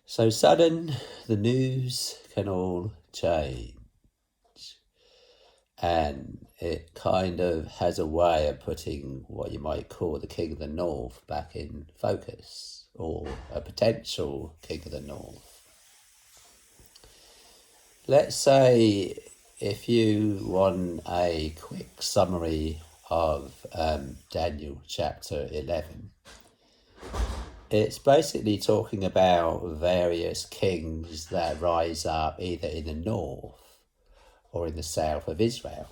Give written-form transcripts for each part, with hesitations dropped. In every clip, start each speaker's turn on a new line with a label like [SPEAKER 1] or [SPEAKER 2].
[SPEAKER 1] So sudden, the news can all change. And it kind of has a way of putting what you might call the King of the North back in focus, or a potential King of the North. Let's say if you want a quick summary of Daniel chapter 11, it's basically talking about various kings that rise up either in the north or in the south of Israel.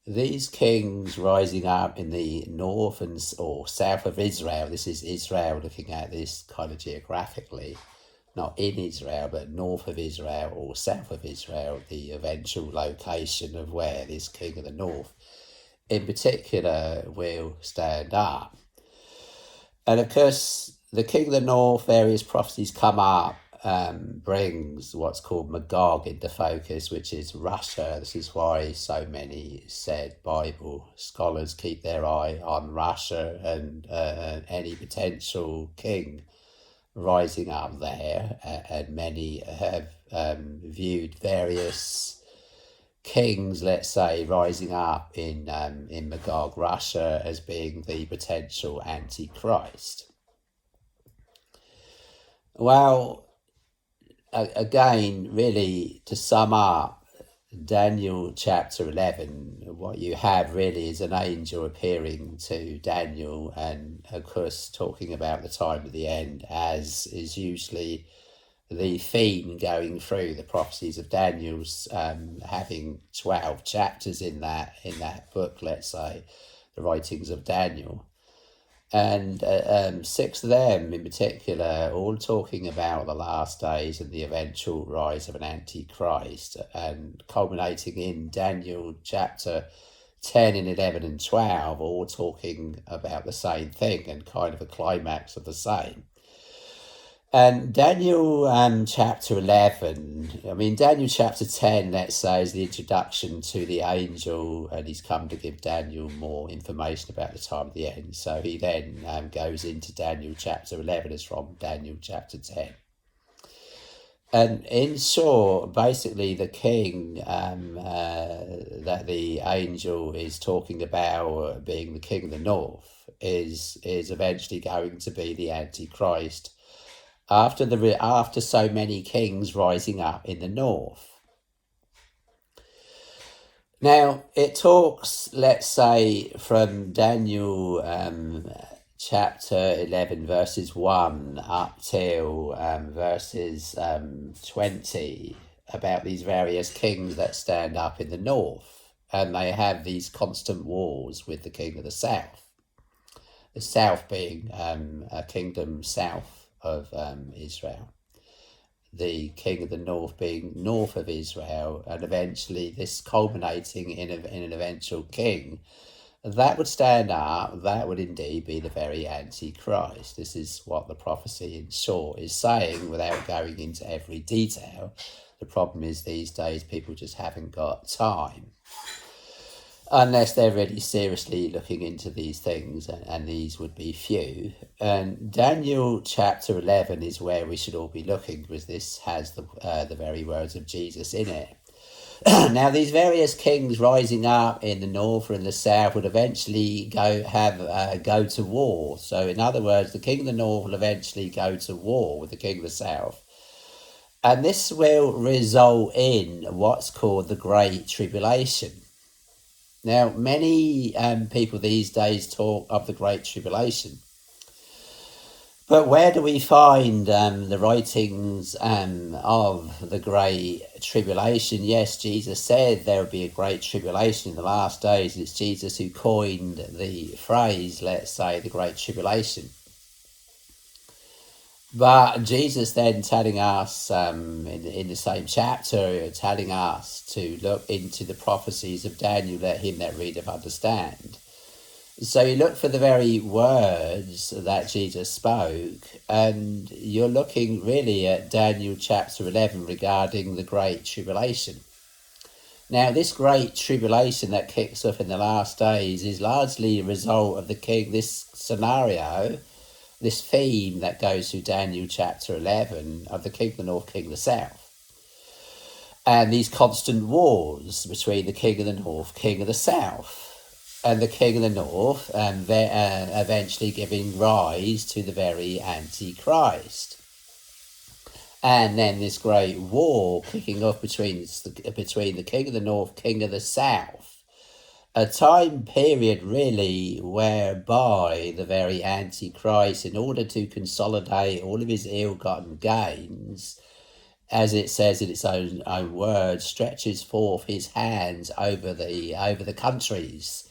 [SPEAKER 1] These kings rising up in the north and or south of Israel, this is Israel looking at this kind of geographically, not in Israel, but north of Israel or south of Israel, the eventual location of where this king of the north in particular will stand up. And of course, the king of the north, various prophecies come up, brings what's called Magog into focus, which is Russia. This is why so many said Bible scholars keep their eye on Russia and any potential king rising up there. And many have viewed various kings, let's say, rising up in Magog, Russia, as being the potential Antichrist. Well, again, really, to sum up Daniel chapter 11, what you have really is an angel appearing to Daniel and, of course, talking about the time of the end, as is usually the theme going through the prophecies of Daniel's, having 12 chapters in that book, let's say, the writings of Daniel. And 6 of them in particular, all talking about the last days and the eventual rise of an Antichrist, and culminating in Daniel chapter 10 and 11 and 12, all talking about the same thing and kind of a climax of the same. And Daniel chapter 11, Daniel chapter 10, let's say, is the introduction to the angel, and he's come to give Daniel more information about the time of the end. So he then goes into Daniel chapter 11, is from Daniel chapter 10. And in short, basically the king that the angel is talking about being the king of the north is eventually going to be the Antichrist, after so many kings rising up in the north. Now, it talks, let's say, from Daniel chapter 11, verses 1 up till verses 20, about these various kings that stand up in the north, and they have these constant wars with the king of the south. The south being a kingdom south of Israel, the king of the north being north of Israel, and eventually this culminating in an eventual king that would stand up, that would indeed be the very Antichrist. This is what the prophecy in short is saying, without going into every detail. The problem is these days people just haven't got time, unless they're really seriously looking into these things, and these would be few. And Daniel chapter 11 is where we should all be looking, because this has the very words of Jesus in it. Now, these various kings rising up in the north or in the south would eventually go to war. So, in other words, the king of the north will eventually go to war with the king of the south. And this will result in what's called the Great Tribulation. Now, many people these days talk of the Great Tribulation. But where do we find the writings of the Great Tribulation? Yes, Jesus said there would be a Great Tribulation in the last days. It's Jesus who coined the phrase, let's say, the Great Tribulation. But Jesus then telling us in the same chapter, telling us to look into the prophecies of Daniel, let him that readeth understand. So you look for the very words that Jesus spoke, and you're looking really at Daniel chapter 11 regarding the Great Tribulation. Now, this Great Tribulation that kicks off in the last days is largely a result of this scenario this theme that goes through Daniel chapter 11 of the king of the north, king of the south. And these constant wars between the king of the north, king of the south, and the king of the north, and eventually giving rise to the very Antichrist. And then this great war kicking off between the king of the north, king of the south. A time period really whereby the very Antichrist, in order to consolidate all of his ill-gotten gains, as it says in its own words, stretches forth his hands over the countries.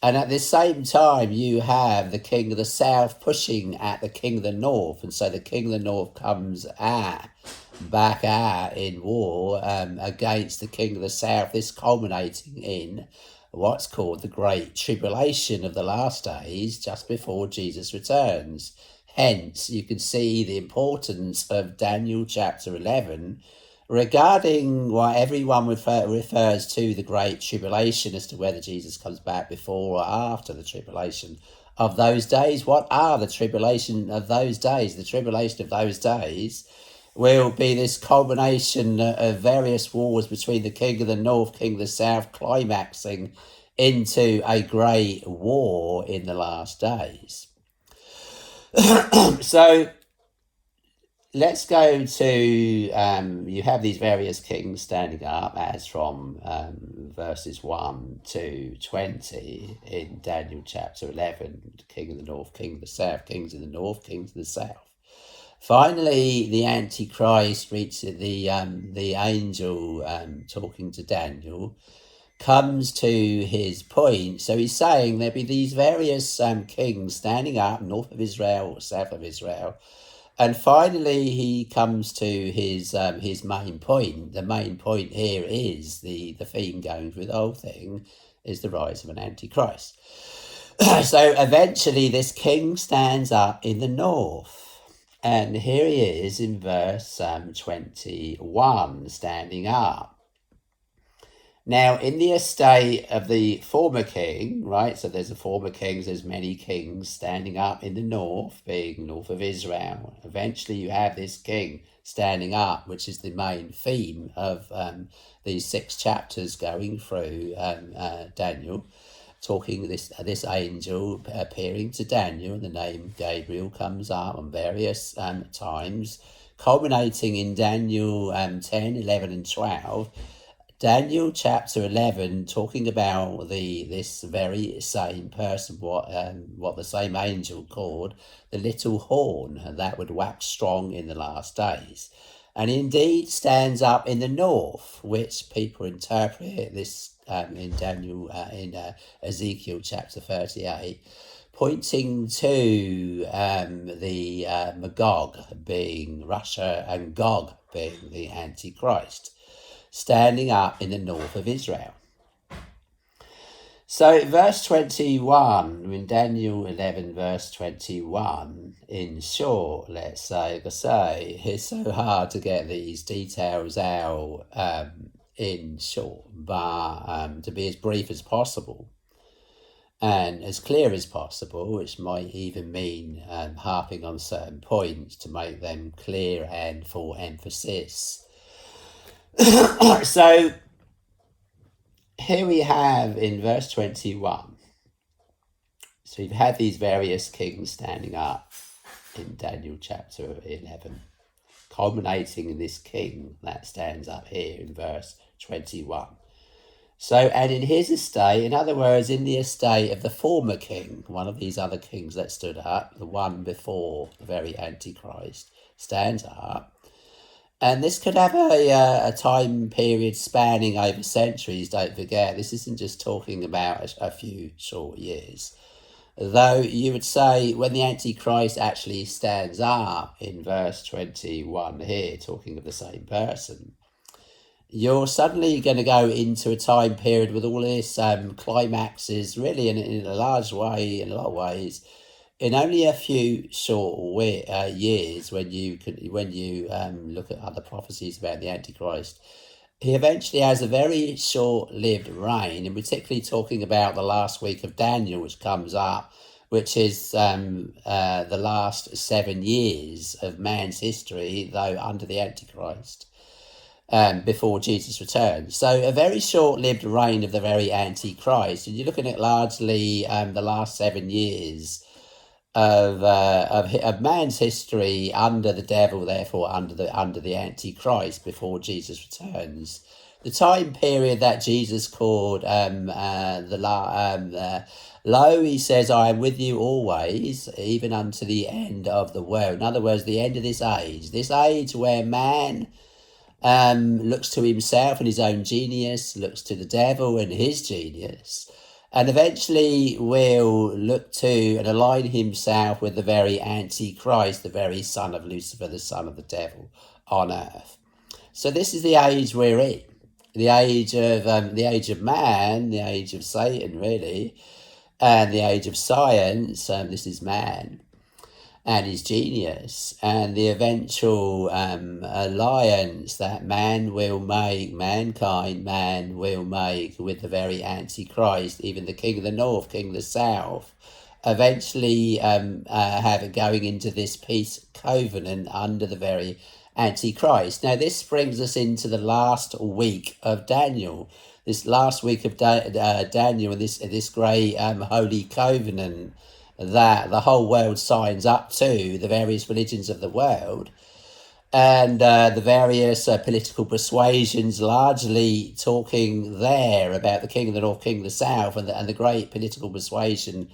[SPEAKER 1] And at the same time, you have the king of the south pushing at the king of the north. And so the king of the north comes back in war against the king of the south, this culminating in what's called the Great Tribulation of the last days, just before Jesus returns. Hence, you can see the importance of Daniel chapter 11 regarding what everyone refers to the Great Tribulation as to whether Jesus comes back before or after the tribulation of those days. What are the tribulation of those days? The tribulation of those days will be this culmination of various wars between the king of the north, king of the south, climaxing into a great war in the last days. So let's go to, you have these various kings standing up as from verses 1 to 20 in Daniel chapter 11, king of the north, king of the south, kings of the north, kings of the south. Finally, the Antichrist reaches the angel talking to Daniel, comes to his point. So he's saying there'll be these various kings standing up, north of Israel, south of Israel. And finally, he comes to his main point. The main point here is the theme going through the whole thing is the rise of an Antichrist. So eventually this king stands up in the north. And here he is in verse 21, standing up. Now, in the estate of the former king, right, so there's a former kings, there's many kings standing up in the north, being north of Israel. Eventually you have this king standing up, which is the main theme of these 6 chapters going through Daniel, talking this angel appearing to Daniel, and the name Gabriel comes up on various times, culminating in Daniel 10, 11 and 12. Daniel chapter 11 talking about this very same person, what the same angel called the little horn, that would wax strong in the last days. And indeed stands up in the north, which people interpret this in Daniel, in Ezekiel chapter 38, pointing to the Magog being Russia and Gog being the Antichrist, standing up in the north of Israel. So verse 21, in Daniel 11 verse 21, in short, let's say, it's so hard to get these details out in short, but to be as brief as possible and as clear as possible, which might even mean harping on certain points to make them clear and for emphasis. So here we have in verse 21, so you've had these various kings standing up in Daniel chapter 11, culminating in this king that stands up here in verse 21. So, and in his estate, in other words, in the estate of the former king, one of these other kings that stood up, the one before the very Antichrist, stands up. And this could have a time period spanning over centuries, don't forget. This isn't just talking about a few short years. Though you would say when the Antichrist actually stands up in verse 21 here, talking of the same person, you're suddenly going to go into a time period with all this climaxes, really in a large way, in a lot of ways, in only a few short years. When you look at other prophecies about the Antichrist, he eventually has a very short-lived reign, and particularly talking about the last week of Daniel, which comes up which is the last 7 years of man's history, though under the Antichrist, before Jesus returns. So a very short-lived reign of the very Antichrist. And you're looking at largely the last 7 years of man's history under the devil, therefore under the Antichrist, before Jesus returns. The time period that Jesus called lo, he says, I am with you always, even unto the end of the world. In other words, the end of this age where man looks to himself and his own genius, looks to the devil and his genius, and eventually will look to and align himself with the very Antichrist, the very son of Lucifer, the son of the devil on earth. So this is the age we're in, the age of man, the age of Satan, really, and the age of science. This is man and his genius, and the eventual alliance that man will make with the very Antichrist, even the king of the north, king of the south, eventually have it going into this peace covenant under the very Antichrist. Now this brings us into the last week of Daniel. This last week of Daniel, and this great holy covenant that the whole world signs up to, the various religions of the world, and the various political persuasions, largely talking there about the king of the north, king of the south, and the great political persuasion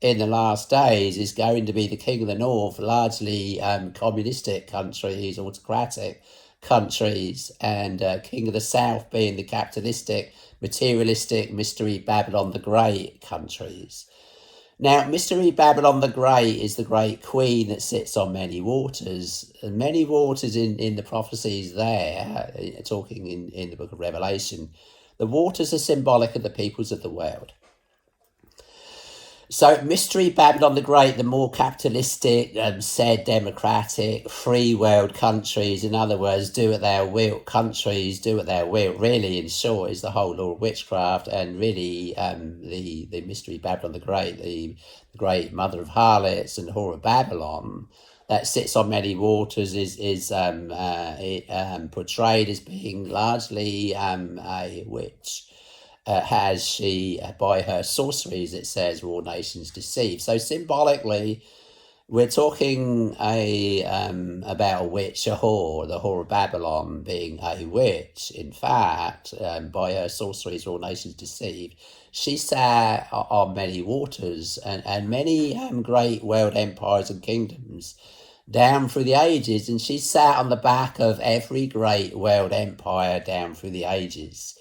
[SPEAKER 1] in the last days is going to be the king of the north, largely communistic countries, autocratic countries, and king of the south being the capitalistic, materialistic, mystery Babylon the Great countries. Now, Mystery Babylon the Great is the great queen that sits on many waters. And many waters in the prophecies there, talking in the book of Revelation, the waters are symbolic of the peoples of the world. So Mystery Babylon the Great, the more capitalistic, said democratic, free world countries, in other words, do what they will, countries do what they will, really, in short, is the whole law of witchcraft, and really the Mystery Babylon the Great, the great mother of harlots and whore of Babylon, that sits on many waters, is portrayed as being largely a witch. Has she, by her sorceries, it says, were all nations deceived. So symbolically, we're talking about a witch, a whore, the whore of Babylon being a witch. In fact, by her sorceries, were all nations deceived. She sat on many waters, and many great world empires and kingdoms down through the ages, and she sat on the back of every great world empire down through the ages.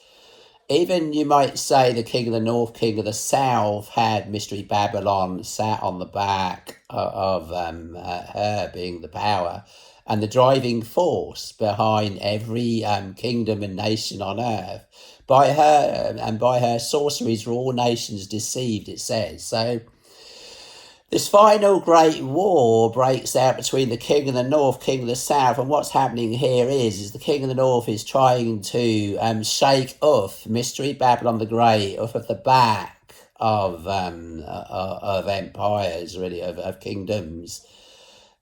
[SPEAKER 1] Even, you might say, the king of the north, king of the south had Mystery Babylon sat on the back of her being the power and the driving force behind every kingdom and nation on earth. By her and by her sorceries were all nations deceived, it says. So this final great war breaks out between the king of the north, king of the south, and what's happening here is the king of the north is trying to shake off Mystery Babylon the Great off of the back of empires, really, of kingdoms.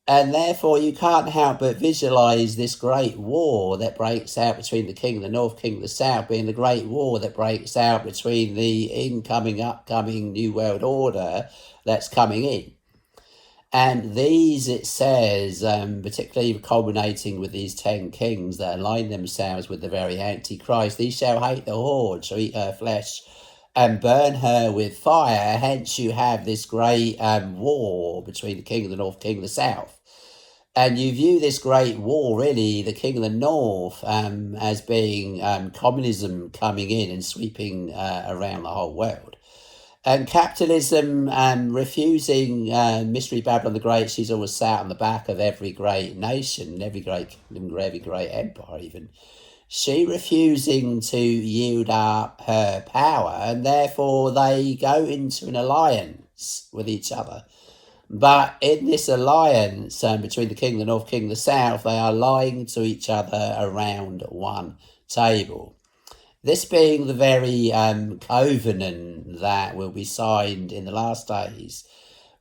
[SPEAKER 1] And therefore you can't help but visualize this great war that breaks out between the king of the north, king of the south, being the great war that breaks out between the upcoming New World Order that's coming in. And these, it says, particularly culminating with these 10 kings that align themselves with the very Antichrist, these shall hate the whore, shall eat her flesh, and burn her with fire. Hence you have this great war between the king of the north, king of the south. And you view this great war, really, the king of the north, as being communism coming in and sweeping around the whole world. And capitalism refusing Mystery Babylon the Great. She's always sat on the back of every great nation, every great kingdom, every great empire even. She refusing to yield up her power, and therefore they go into an alliance with each other. But in this alliance between the king of the north, king of the south, they are lying to each other around one table. This being the very covenant that will be signed in the last days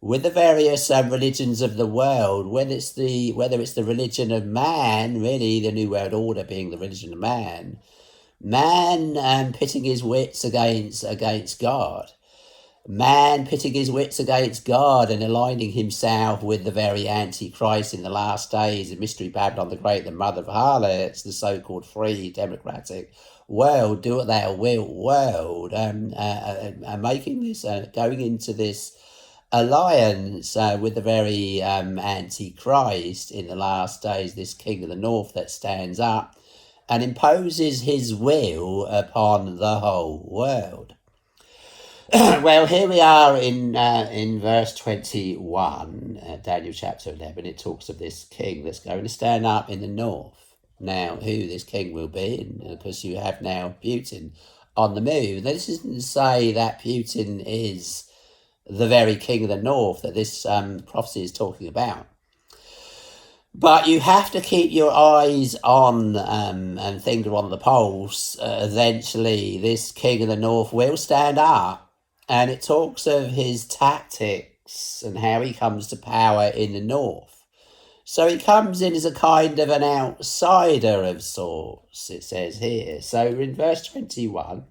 [SPEAKER 1] with the various religions of the world, whether it's the religion of man, really the New World Order being the religion of man, pitting his wits against God. Man pitting his wits against God and aligning himself with the very Antichrist in the last days, the mystery Babylon the Great, the mother of harlots, the so-called free democratic world, do what thou wilt world, making this, going into this alliance with the very Antichrist in the last days, this king of the north that stands up and imposes his will upon the whole world. Well, here we are in verse 21, Daniel chapter 11. It talks of this king that's going to stand up in the north. Now, who this king will be, and of course you have now Putin on the move. This isn't to say that Putin is the very king of the north that this prophecy is talking about. But you have to keep your eyes on and finger on the pulse. Eventually, this king of the north will stand up. And it talks of his tactics and how he comes to power in the north. So he comes in as a kind of an outsider of sorts, it says here. So in verse 21,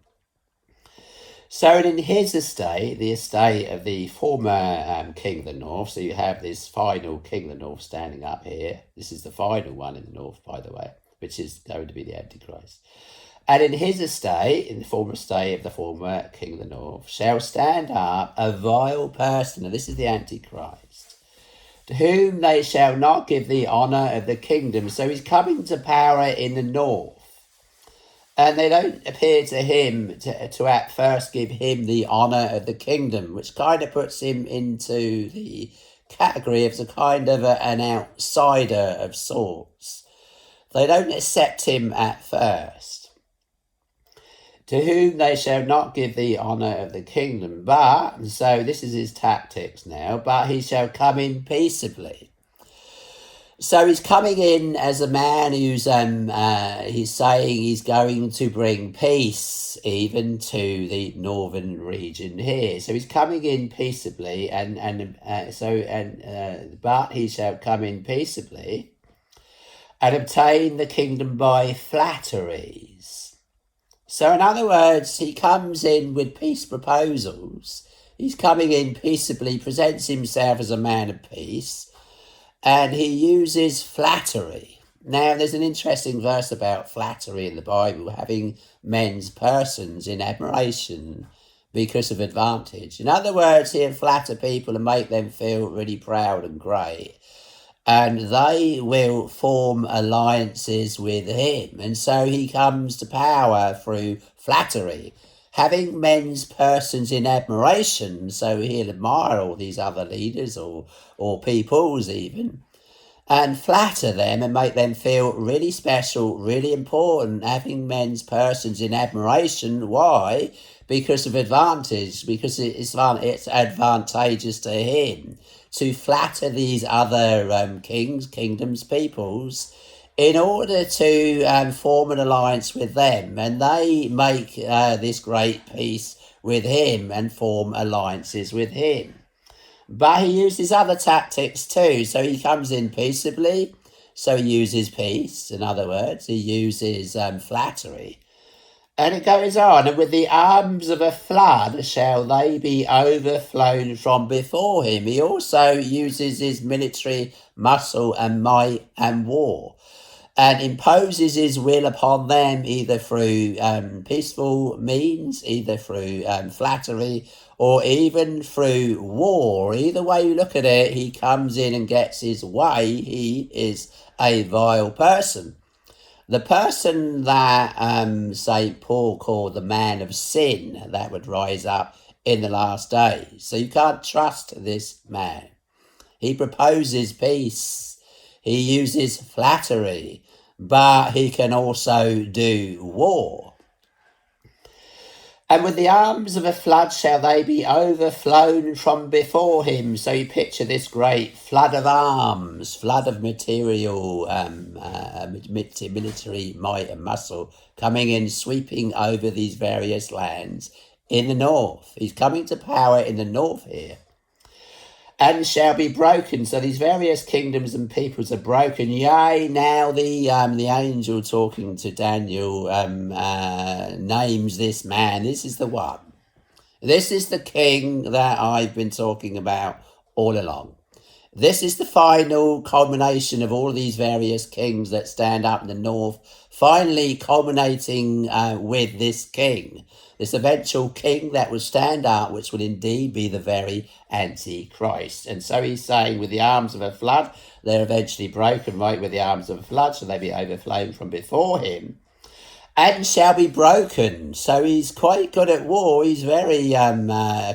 [SPEAKER 1] so in his estate, the estate of the former king of the north, so you have this final king of the north standing up here. This is the final one in the north, by the way, which is going to be the Antichrist. And in his estate, in the former estate of the former king of the north, shall stand up a vile person, and this is the Antichrist, to whom they shall not give the honour of the kingdom. So he's coming to power in the north. And they don't appear to him to at first give him the honour of the kingdom, which kind of puts him into the category of a kind of an outsider of sorts. They don't accept him at first. To whom they shall not give the honour of the kingdom, but, so this is his tactics now, but he shall come in peaceably. So he's coming in as a man who's he's saying he's going to bring peace even to the northern region here. So he's coming in peaceably, but he shall come in peaceably and obtain the kingdom by flatteries. So in other words, he comes in with peace proposals. He's coming in peaceably, presents himself as a man of peace, and he uses flattery. Now, there's an interesting verse about flattery in the Bible, having men's persons in admiration because of advantage. In other words, he'll flatter people and make them feel really proud and great. And they will form alliances with him. And so he comes to power through flattery, having men's persons in admiration. So he'll admire all these other leaders or peoples even, and flatter them and make them feel really special, really important, having men's persons in admiration. Why? Because of advantage, because it's advantageous to him to flatter these other kingdoms, peoples, in order to form an alliance with them. And they make this great peace with him and form alliances with him. But he uses other tactics too. So he comes in peaceably, so he uses peace. In other words, he uses flattery. And it goes on, and with the arms of a flood shall they be overflown from before him. He also uses his military muscle and might and war, and imposes his will upon them either through peaceful means, either through flattery, or even through war. Either way you look at it, he comes in and gets his way. He is a vile person. The person that St. Paul called the man of sin, that would rise up in the last days. So you can't trust this man. He proposes peace. He uses flattery, but he can also do war. And with the arms of a flood shall they be overflown from before him. So you picture this great flood of arms, flood of material, military might and muscle coming in, sweeping over these various lands in the north. He's coming to power in the north here. and shall be broken. So these various kingdoms and peoples are broken. Yea, now the angel talking to Daniel names this man. This is the one. This is the king that I've been talking about all along. This is the final culmination of all of these various kings that stand up in the north, finally culminating with this king, this eventual king that will stand up, which will indeed be the very Antichrist. And so he's saying, with the arms of a flood, they're eventually broken, right, with the arms of a flood, so they be overflown from before him, and shall be broken. So he's quite good at war. He's very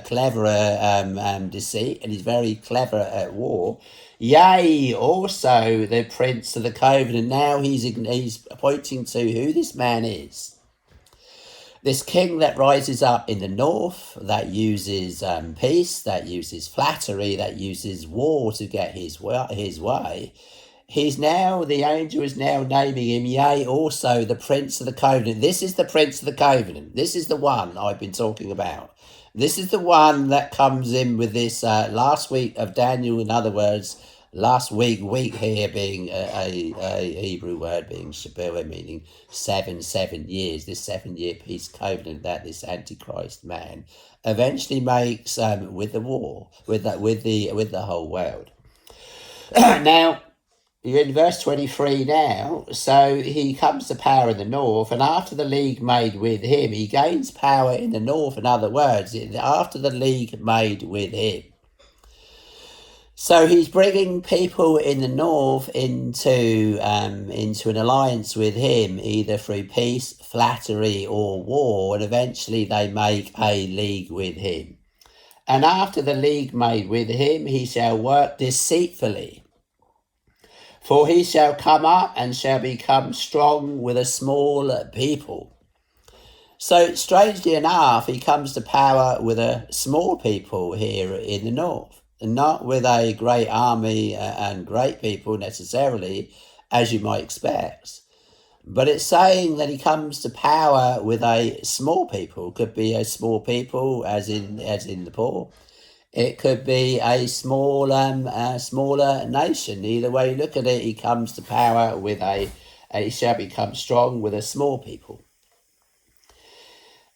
[SPEAKER 1] clever at deceit, and he's very clever at war. Yea, also the prince of the covenant. Now he's pointing to who this man is. This king that rises up in the north, that uses peace, that uses flattery, that uses war to get his way. The angel is now naming him, yea, also the prince of the covenant. This is the prince of the covenant. This is the one I've been talking about. This is the one that comes in with this last week of Daniel. In other words, last week here being a Hebrew word being Shabuah, meaning 7 years. This 7-year peace covenant that this Antichrist man eventually makes with the war, with the whole world. Now, you're in verse 23 now. So he comes to power in the north, and after the league made with him, he gains power in the north. In other words, after the league made with him. So he's bringing people in the north into an alliance with him, either through peace, flattery, or war, and eventually they make a league with him. And after the league made with him, he shall work deceitfully. For he shall come up and shall become strong with a small people. So strangely enough, he comes to power with a small people here in the north, and not with a great army and great people necessarily, as you might expect. But it's saying that he comes to power with a small people. Could be a small people as in the poor. It could be a smaller nation. Either way you look at it, he comes to power with he shall become strong with a small people.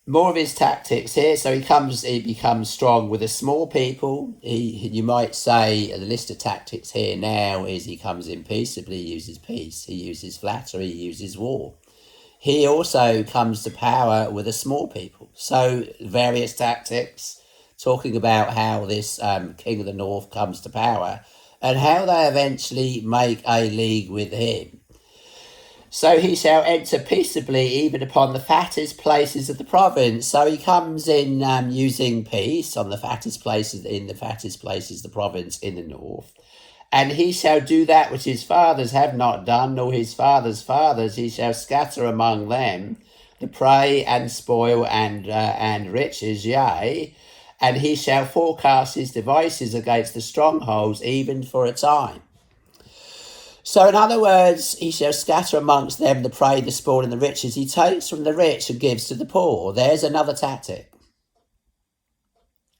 [SPEAKER 1] More of his tactics here. So he becomes strong with a small people. You might say the list of tactics here now is he comes in peaceably, he uses peace, he uses flattery, he uses war. He also comes to power with a small people. So various tactics, talking about how this king of the north comes to power and how they eventually make a league with him. So he shall enter peaceably even upon the fattest places of the province. So he comes in using peace on the fattest places, the province in the north. And he shall do that which his fathers have not done, nor his fathers' fathers. He shall scatter among them the prey and spoil and riches, yea, and he shall forecast his devices against the strongholds, even for a time. So in other words, he shall scatter amongst them the prey, the spoil, and the riches. He takes from the rich and gives to the poor. There's another tactic.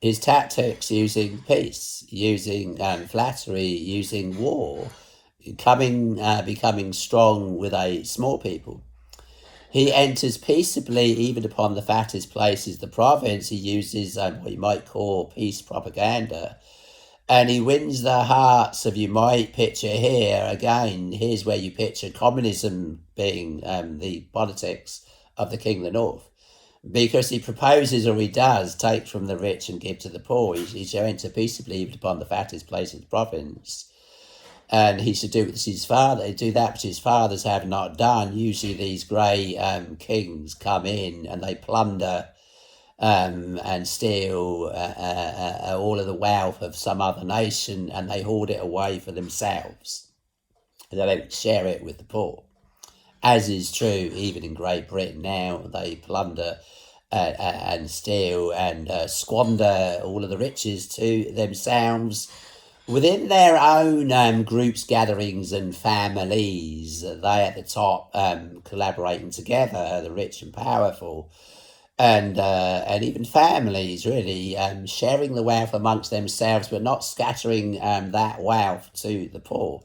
[SPEAKER 1] His tactics using peace, using flattery, using war, becoming strong with a small people. He enters peaceably even upon the fattest places, the province. He uses what you might call peace propaganda. And he wins the hearts of, you might picture here, again, here's where you picture communism being the politics of the King of the North. Because he proposes, or he does, take from the rich and give to the poor. He shall enter peaceably even upon the fattest places of the province. And he should do that which his fathers have not done. Usually these grey kings come in and they plunder and steal all of the wealth of some other nation, and they hoard it away for themselves. And they don't share it with the poor. As is true even in Great Britain now. They plunder and steal and squander all of the riches to themselves within their own groups, gatherings and families. They at the top collaborating together, the rich and powerful, and even families, really, sharing the wealth amongst themselves, but not scattering that wealth to the poor.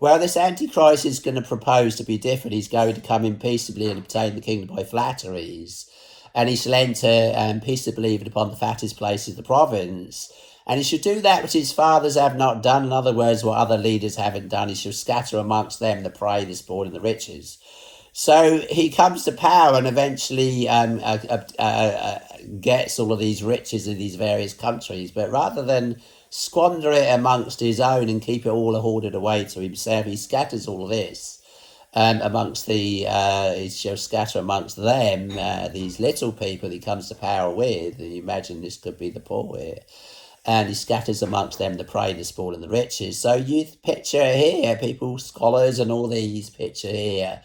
[SPEAKER 1] Well, this Antichrist is going to propose to be different. He's going to come in peaceably and obtain the kingdom by flatteries. And he shall enter peaceably even upon the fattest places of the province. And he should do that which his fathers have not done. In other words, what other leaders haven't done. He shall scatter amongst them the prey, the spoil, and the riches. So he comes to power and eventually gets all of these riches in these various countries. But rather than squander it amongst his own and keep it all hoarded away to himself, he scatters all of this amongst he shall scatter amongst them these little people he comes to power with. And you imagine this could be the poor here. And he scatters amongst them the prey, the spoil, and the riches. So you picture here, people, scholars, and all these picture here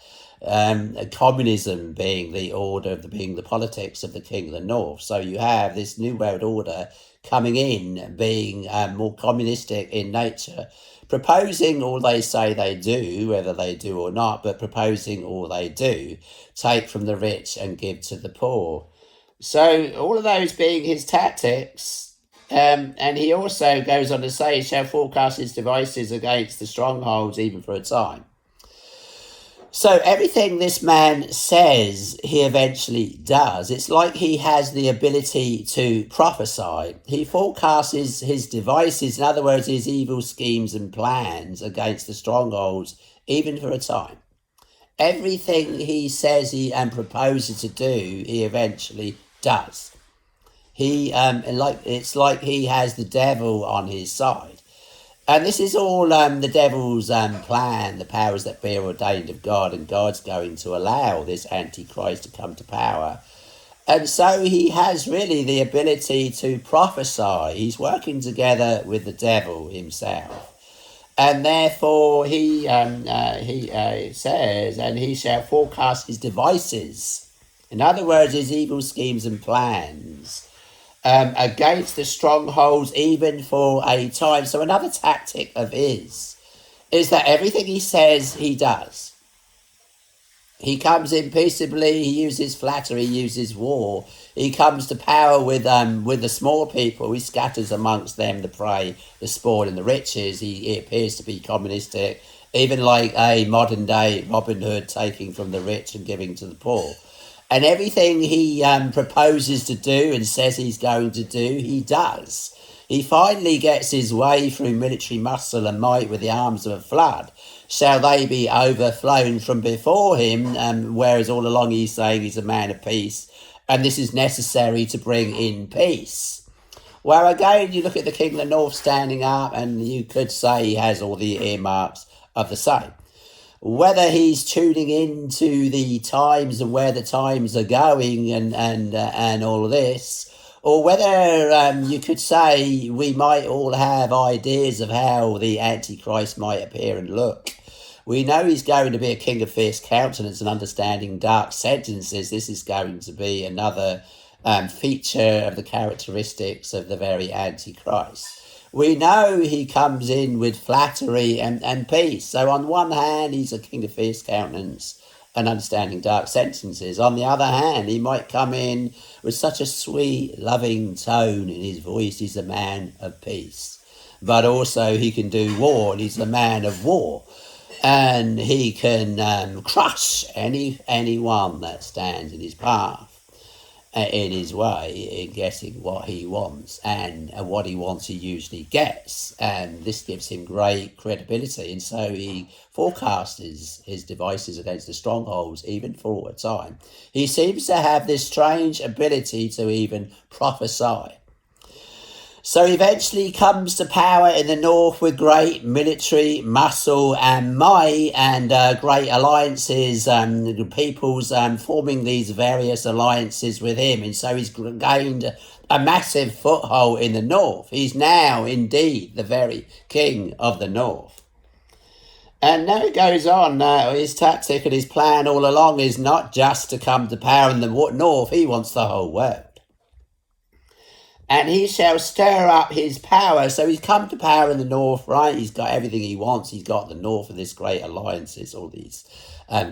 [SPEAKER 1] communism being the order of being the politics of the king of the north. So you have this new world order coming in, being more communistic in nature, proposing all they say they do, whether they do or not, but proposing all they do, take from the rich and give to the poor. So all of those being his tactics. And he also goes on to say, he shall forecast his devices against the strongholds even for a time. So everything this man says, he eventually does. It's like he has the ability to prophesy. He forecasts his devices, in other words, his evil schemes and plans against the strongholds, even for a time. Everything he says and proposes to do, he eventually does. It's like he has the devil on his side. And this is all the devil's plan, the powers that be are ordained of God, and God's going to allow this Antichrist to come to power. And so he has really the ability to prophesy. He's working together with the devil himself. And therefore he says, and he shall forecast his devices. In other words, his evil schemes and plans. Against the strongholds even for a time. So another tactic of his is that everything he says he does. He comes in peaceably, he uses flattery, he uses war. He comes to power with the small people, he scatters amongst them the prey, the spoil and the riches. He appears to be communistic, even like a modern day Robin Hood, taking from the rich and giving to the poor. And everything he proposes to do and says he's going to do, he does. He finally gets his way through military muscle and might with the arms of a flood. Shall they be overflown from before him, whereas all along he's saying he's a man of peace, and this is necessary to bring in peace. Well, again, you look at the king of the north standing up, and you could say he has all the earmarks of the same. Whether he's tuning into the times and where the times are going and all of this, or whether you could say we might all have ideas of how the Antichrist might appear and look. We know he's going to be a king of fierce countenance and understanding dark sentences. This is going to be another feature of the characteristics of the very Antichrist. We know he comes in with flattery and peace. So on one hand, he's a king of fierce countenance and understanding dark sentences. On the other hand, he might come in with such a sweet, loving tone in his voice. He's a man of peace. But also he can do war, and he's a man of war. And he can crush anyone that stands in his path, in his way, in getting what he wants, and what he wants he usually gets, and this gives him great credibility. And so he forecasts his devices against the strongholds even for a time. He seems to have this strange ability to even prophesy. So he eventually comes to power in the north with great military muscle and might, and great alliances, peoples forming these various alliances with him. And so he's gained a massive foothold in the north. He's now indeed the very king of the north. And now it goes on. His tactic and his plan all along is not just to come to power in the north. He wants the whole world. And he shall stir up his power. So he's come to power in the north, right? He's got everything he wants. He's got the north of this great alliances, all these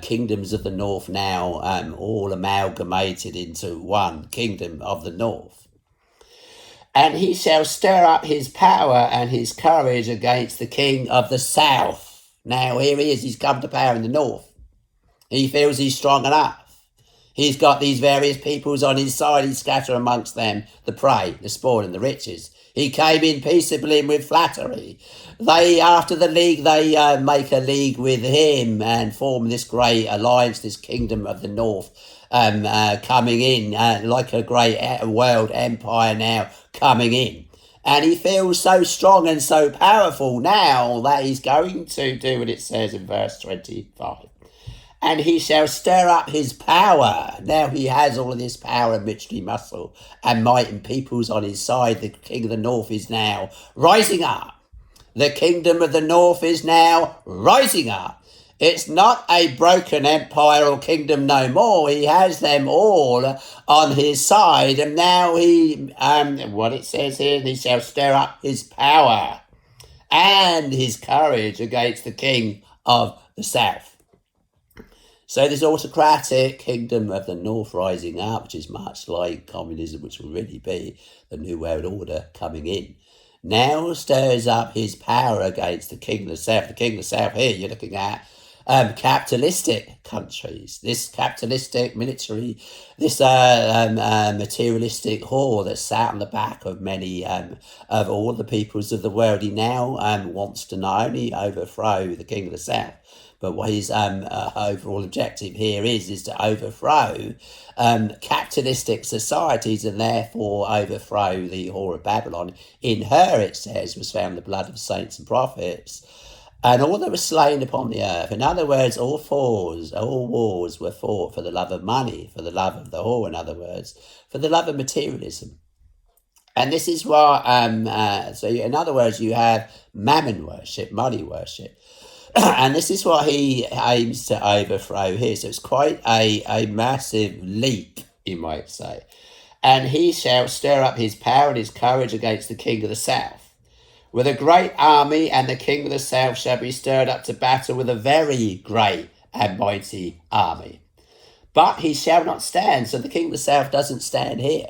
[SPEAKER 1] kingdoms of the north now, all amalgamated into one kingdom of the north. And he shall stir up his power and his courage against the king of the south. Now here he is, he's come to power in the north. He feels he's strong enough. He's got these various peoples on his side. He scatter amongst them the prey, the spoil, and the riches. He came in peaceably and with flattery. They, after the league, they make a league with him and form this great alliance, this kingdom of the north, coming in like a great world empire now coming in. And he feels so strong and so powerful now that he's going to do what it says in verse 25. And he shall stir up his power. Now he has all of this power and military muscle and might and peoples on his side. The king of the north is now rising up. The kingdom of the north is now rising up. It's not a broken empire or kingdom no more. He has them all on his side. And now he, what it says here, he shall stir up his power and his courage against the king of the south. So this autocratic kingdom of the north rising up, which is much like communism, which will really be the New World Order coming in, now stirs up his power against the king of the south. The king of the south here, you're looking at capitalistic countries, this capitalistic military, this materialistic whore that sat on the back of many of all the peoples of the world. He now wants to not only overthrow the king of the south, but what his overall objective here is to overthrow capitalistic societies and therefore overthrow the whore of Babylon. In her, it says, was found the blood of saints and prophets, and all that was slain upon the earth. In other words, all wars were fought for the love of money, for the love of the whore, in other words, for the love of materialism. And this is what, so in other words, you have mammon worship, money worship. And this is what he aims to overthrow here. So it's quite a massive leap, you might say. And he shall stir up his power and his courage against the king of the south with a great army, and the king of the south shall be stirred up to battle with a very great and mighty army. But he shall not stand. So the king of the south doesn't stand here.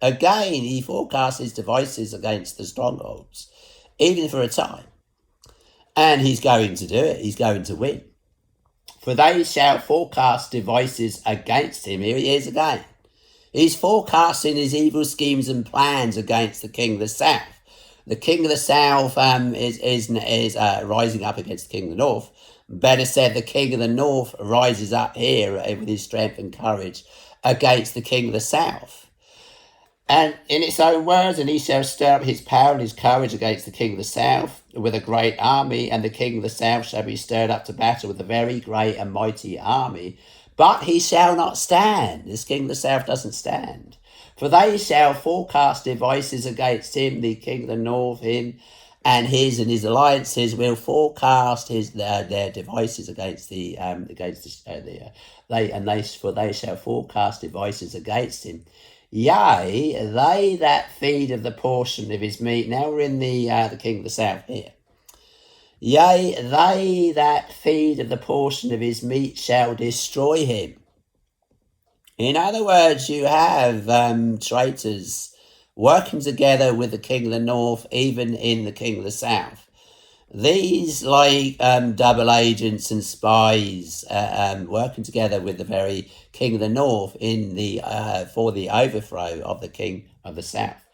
[SPEAKER 1] Again, he forecasts his devices against the strongholds, even for a time. And he's going to do it. He's going to win. For they shall forecast devices against him. Here he is again. He's forecasting his evil schemes and plans against the king of the south. The king of the south is rising up against the king of the north. Better said, the king of the north rises up here with his strength and courage against the king of the south. And in its own words, and he shall stir up his power and his courage against the king of the south with a great army, and the king of the south shall be stirred up to battle with a very great and mighty army. But he shall not stand. This king of the south doesn't stand. For they shall forecast devices against him, the king of the north, him, and his alliances will forecast their devices against they shall forecast devices against him. Yea, they that feed of the portion of his meat. Now we're in the king of the south here. Yea, they that feed of the portion of his meat shall destroy him. In other words, you have traitors working together with the king of the north, even in the king of the south. These like double agents and spies working together with the very king of the north in the for the overthrow of the king of the south.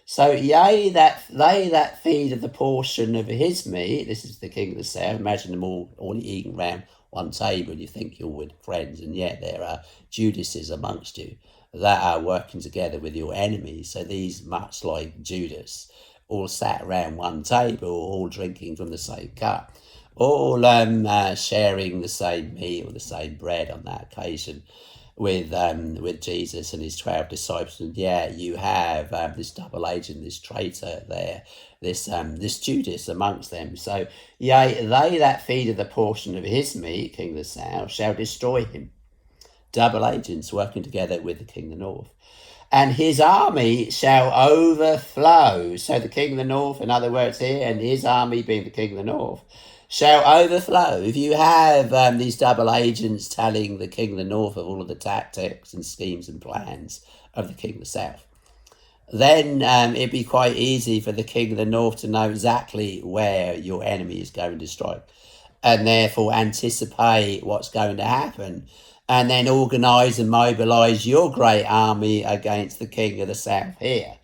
[SPEAKER 1] So yea, that they that feed of the portion of his meat, this is the king of the south. Imagine them all eating round one table, and you think you're with friends, and yet there are Judases amongst you that are working together with your enemies. So these, much like Judas, all sat around one table, all drinking from the same cup, all sharing the same meal, the same bread on that occasion with Jesus and his 12 disciples. And yeah, you have this double agent, this traitor there, this Judas amongst them. So yea, they that feed of the portion of his meat, king of the south, shall destroy him. Double agents working together with the king of the north. and his army shall overflow. So the king of the north, in other words here, and his army being the king of the north, shall overflow. If you have these double agents telling the king of the north of all of the tactics and schemes and plans of the king of the south, then it'd be quite easy for the king of the north to know exactly where your enemy is going to strike, and therefore anticipate what's going to happen, and then organise and mobilise your great army against the king of the south here.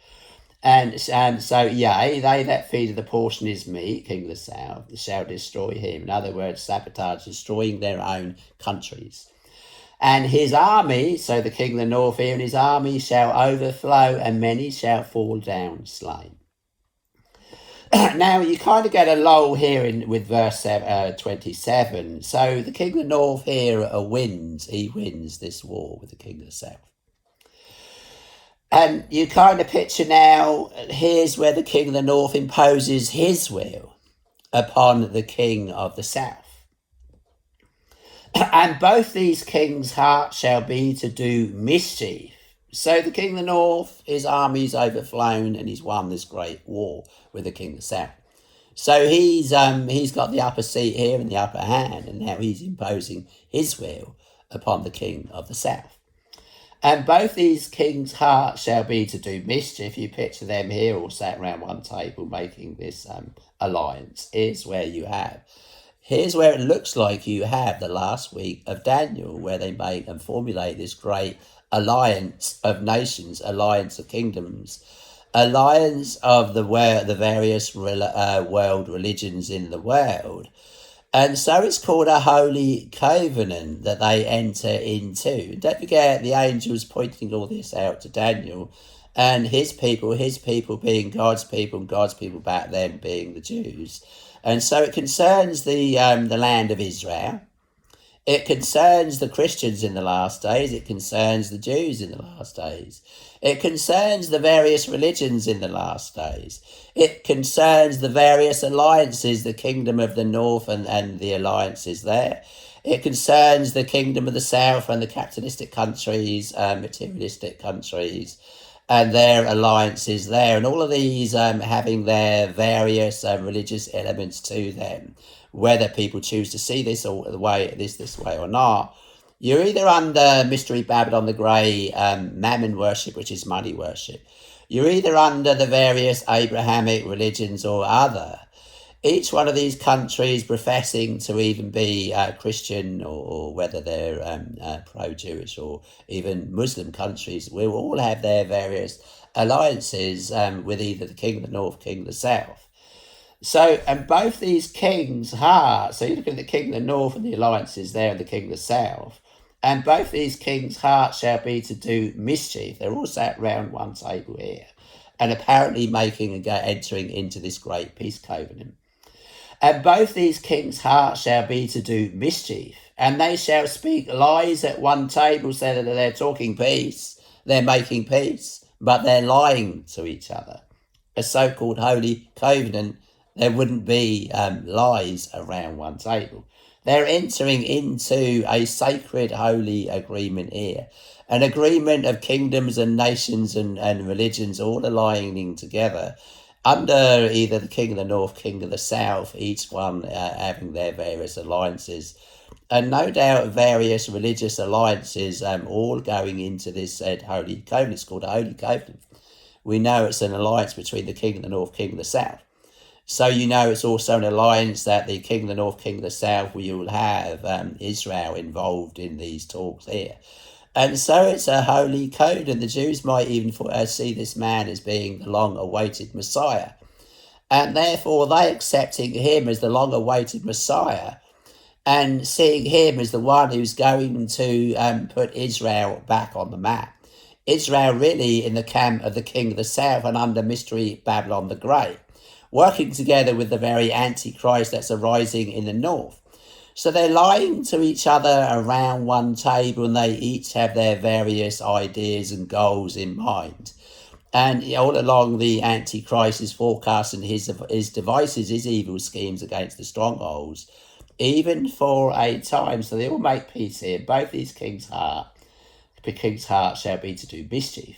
[SPEAKER 1] And so, yea, they that feed the portion is me, king of the south, shall destroy him. In other words, sabotage, destroying their own countries. And his army, so the king of the north here, and his army shall overflow, and many shall fall down slain. Now, you kind of get a lull here with verse 27. So the king of the north here wins. He wins this war with the king of the south. And you kind of picture now, here's where the king of the north imposes his will upon the king of the south. And both these kings' hearts shall be to do mischief. So the king of the north, his army's overflown, and he's won this great war with the king of the south. So he's got the upper seat here and the upper hand, and now he's imposing his will upon the king of the south. And both these kings' hearts shall be to do mischief. You picture them here all sat around one table making this alliance. Here's where it looks like you have the last week of Daniel, where they make and formulate this great alliance of nations, alliance of kingdoms, alliance of the various world religions in the world. And so it's called a holy covenant that they enter into. Don't forget, the angels pointing all this out to Daniel, and his people being God's people, and God's people back then being the Jews. And so it concerns the land of Israel. It concerns the Christians in the last days. It concerns the Jews in the last days. It concerns the various religions in the last days. It concerns the various alliances, the kingdom of the north and the alliances there. It concerns the kingdom of the south and the capitalistic countries, materialistic countries, and their alliances there. And all of these having their various religious elements to them. Whether people choose to see this or the way this way or not, you're either under Mystery Babylon the Grey, mammon worship, which is money worship. You're either under the various Abrahamic religions or other. Each one of these countries professing to even be Christian or whether they're pro-Jewish or even Muslim countries will all have their various alliances with either the king of the north, king of the south. So, and both these kings' hearts, so you look at the king of the north and the alliances there and the king of the south, and both these kings' hearts shall be to do mischief. They're all sat round one table here, and apparently entering into this great peace covenant. And both these kings' hearts shall be to do mischief, and they shall speak lies at one table, so that they're talking peace, they're making peace, but they're lying to each other. A so-called holy covenant, there wouldn't be lies around one table. They're entering into a sacred, holy agreement here. An agreement of kingdoms and nations and religions all aligning together under either the king of the north, king of the south, each one having their various alliances. And no doubt various religious alliances all going into this said holy covenant. It's called a holy covenant. We know it's an alliance between the king of the north, king of the south. So you know it's also an alliance that the king of the north, king of the south, we will have Israel involved in these talks here. And so it's a holy code, and the Jews might even see this man as being the long-awaited Messiah. And therefore they accepting him as the long-awaited Messiah and seeing him as the one who's going to put Israel back on the map. Israel really in the camp of the king of the south and under Mystery Babylon the Great, working together with the very Antichrist that's arising in the north. So they're lying to each other around one table, and they each have their various ideas and goals in mind. And all along the Antichrist is forecasting his devices, his evil schemes against the strongholds, even for a time. So they all make peace here. Both these the king's heart shall be to do mischief.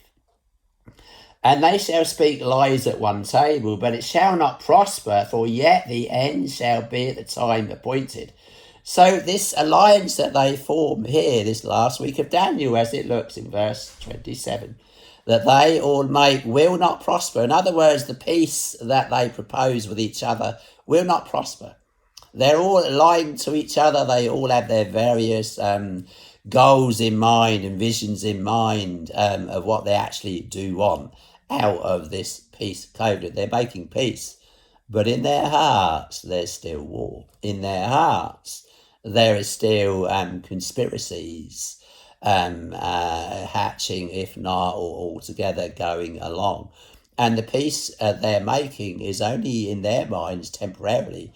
[SPEAKER 1] And they shall speak lies at one table, but it shall not prosper, for yet the end shall be at the time appointed. So this alliance that they form here, this last week of Daniel, as it looks in verse 27, that they all make will not prosper. In other words, the peace that they propose with each other will not prosper. They're all lying to each other. They all have their various goals in mind and visions in mind of what they actually do want out of this peace covenant. They're making peace, but in their hearts, there's still war. In their hearts, there is still conspiracies hatching, if not or altogether going along. And the peace they're making is only in their minds temporarily,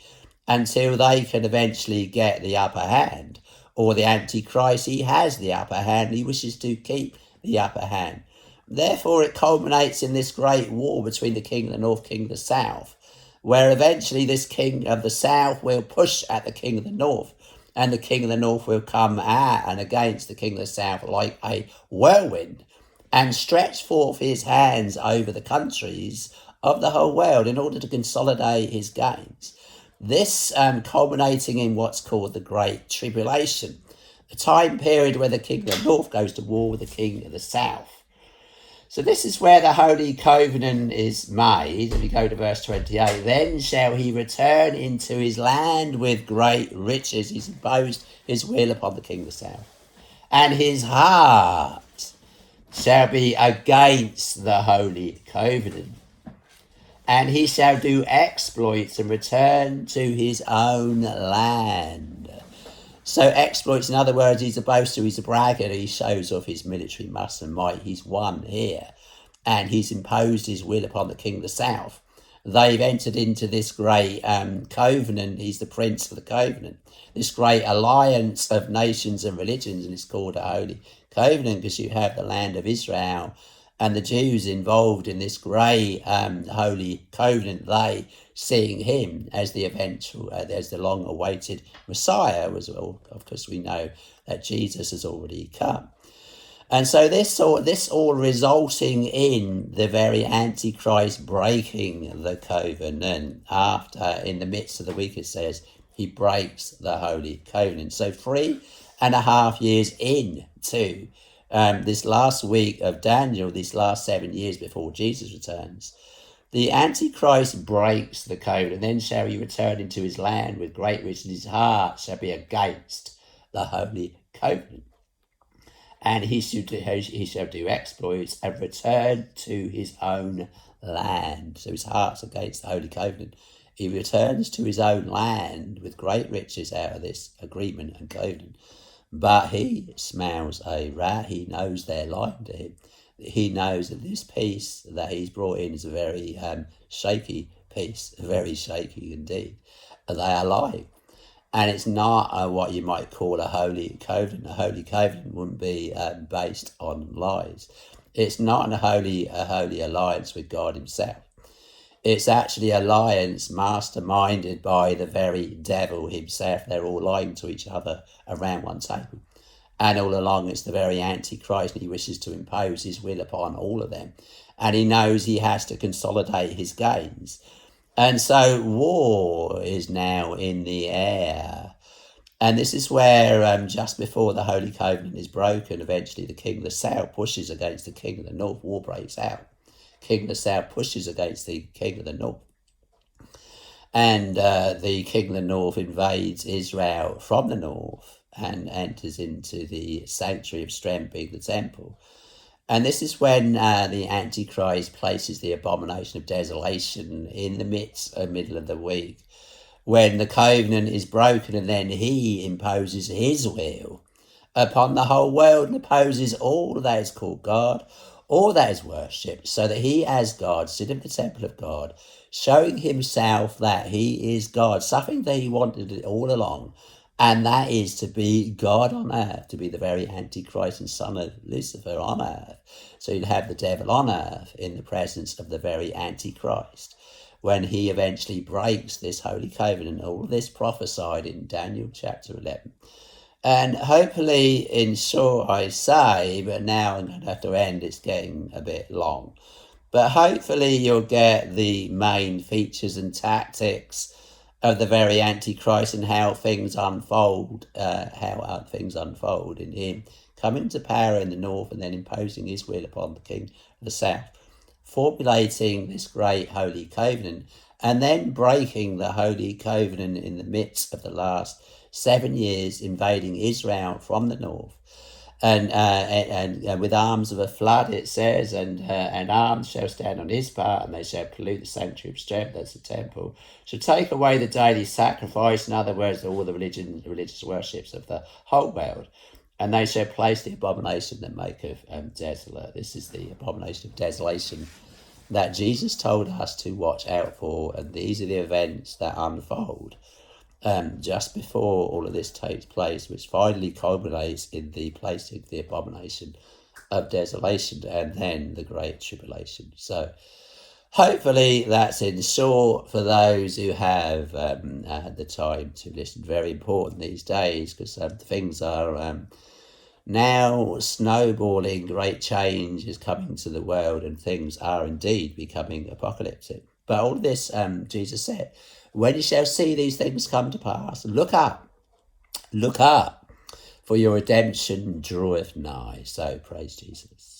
[SPEAKER 1] until they can eventually get the upper hand, or the Antichrist, he has the upper hand, he wishes to keep the upper hand. Therefore, it culminates in this great war between the king of the north, king of the south, where eventually this king of the south will push at the king of the north, and the king of the north will come at and against the king of the south like a whirlwind, and stretch forth his hands over the countries of the whole world in order to consolidate his gains. This culminating in what's called the Great Tribulation, a time period where the king of the north goes to war with the king of the south. So this is where the Holy Covenant is made. If you go to verse 28, then shall he return into his land with great riches. He's imposed his will upon the king of the south. And his heart shall be against the Holy Covenant. And he shall do exploits and return to his own land. So exploits, in other words, he's a boaster, he's a braggart, he shows off his military muscle and might. He's won here, and he's imposed his will upon the king of the south. They've entered into this great covenant. He's the prince of the covenant, this great alliance of nations and religions, and it's called a Holy Covenant because you have the land of Israel and the Jews involved in this great Holy Covenant, they seeing him as the eventual, as the long-awaited Messiah, as well. Of course, we know that Jesus has already come. And so this all resulting in the very Antichrist breaking the covenant after, in the midst of the week, it says, he breaks the Holy Covenant. So 3.5 years into this last week of Daniel, these last 7 years before Jesus returns, the Antichrist breaks the covenant. Then shall he return into his land with great riches, and his heart shall be against the Holy Covenant. And he shall do exploits and return to his own land. So his heart's against the Holy Covenant. He returns to his own land with great riches out of this agreement and covenant. But he smells a rat. He knows they're lying to him. He knows that this peace that he's brought in is a very shaky peace, very shaky indeed. They are lying. And it's not what you might call a holy covenant. A holy covenant wouldn't be based on lies. It's not a holy alliance with God himself. It's actually an alliance masterminded by the very devil himself. They're all lying to each other around one table. And all along it's the very Antichrist, and he wishes to impose his will upon all of them. And he knows he has to consolidate his gains. And so war is now in the air. And this is where just before the Holy Covenant is broken, eventually the king of the south pushes against the king of the north. War breaks out. King of the south pushes against the king of the north. And the king of the north invades Israel from the north and enters into the sanctuary of strength, being the temple. And this is when the Antichrist places the abomination of desolation in the middle of the week, when the covenant is broken, and then he imposes his will upon the whole world and opposes all that is called God, all that is worshipped, so that he as God sit in the temple of God, showing himself that he is God, something that he wanted all along, and that is to be God on earth, to be the very Antichrist and son of Lucifer on earth. So you'd have the devil on earth in the presence of the very Antichrist, when he eventually breaks this holy covenant. All this prophesied in Daniel chapter 11. And hopefully, in short, I say, but now I'm going to have to end, it's getting a bit long. But hopefully, you'll get the main features and tactics of the very Antichrist and how things unfold, things unfold in him coming to power in the north and then imposing his will upon the king of the south, formulating this great holy covenant and then breaking the holy covenant in the midst of the last 7 years, invading Israel from the north. And with arms of a flood, it says, and arms shall stand on his part, and they shall pollute the sanctuary of strength, that's the temple, shall take away the daily sacrifice, in other words, all the religious worships of the whole world, and they shall place the abomination that maketh desolate. This is the abomination of desolation that Jesus told us to watch out for, and these are the events that unfold just before all of this takes place, which finally culminates in the placing of the abomination of desolation and then the great tribulation. So hopefully that's in short for those who have had the time to listen. Very important these days because things are now snowballing. Great change is coming to the world and things are indeed becoming apocalyptic. But all this, Jesus said, when you shall see these things come to pass, look up, for your redemption draweth nigh. So praise Jesus.